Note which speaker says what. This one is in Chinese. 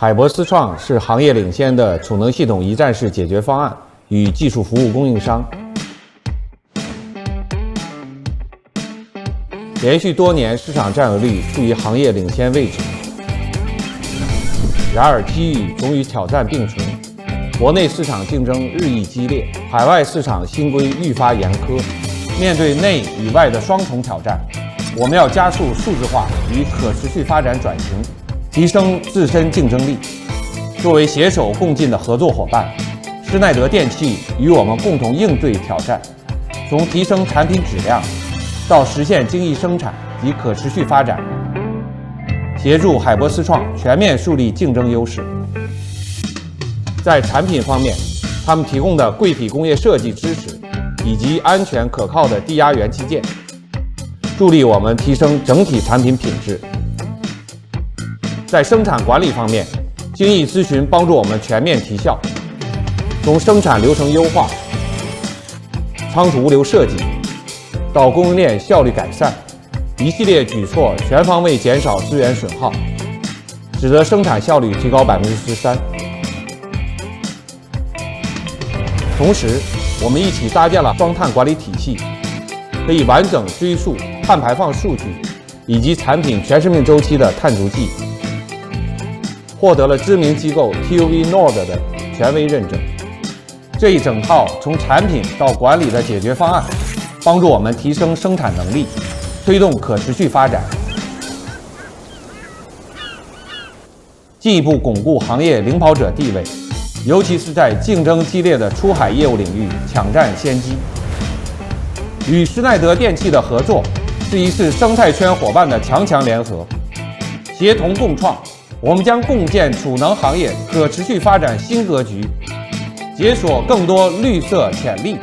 Speaker 1: 海博思创是行业领先的储能系统一站式解决方案与技术服务供应商，连续多年市场占有率处于行业领先位置。然而，机遇总与挑战并存，国内市场竞争日益激烈，海外市场新规愈发严苛。面对内与外的双重挑战，我们要加速数字化与可持续发展转型，提升自身竞争力。作为携手共进的合作伙伴，施耐德电器与我们共同应对挑战，从提升产品质量到实现精益生产及可持续发展，协助海博思创全面树立竞争优势。在产品方面，他们提供的柜体工业设计支持以及安全可靠的低压元器件，助力我们提升整体产品品质。在生产管理方面，精益咨询帮助我们全面提效，从生产流程优化、仓储物流设计到供应链效率改善，一系列举措全方位减少资源损耗，使得生产效率提高13%。同时，我们一起搭建了双碳管理体系，可以完整追溯碳排放数据以及产品全生命周期的碳足迹，获得了知名机构 TÜV Nord 的权威认证。这一整套从产品到管理的解决方案，帮助我们提升生产能力，推动可持续发展，进一步巩固行业领跑者地位，尤其是在竞争激烈的出海业务领域抢占先机。与施耐德电器的合作是一次生态圈伙伴的强强联合，协同共创，我们将共建储能行业可持续发展新格局，解锁更多绿色潜力。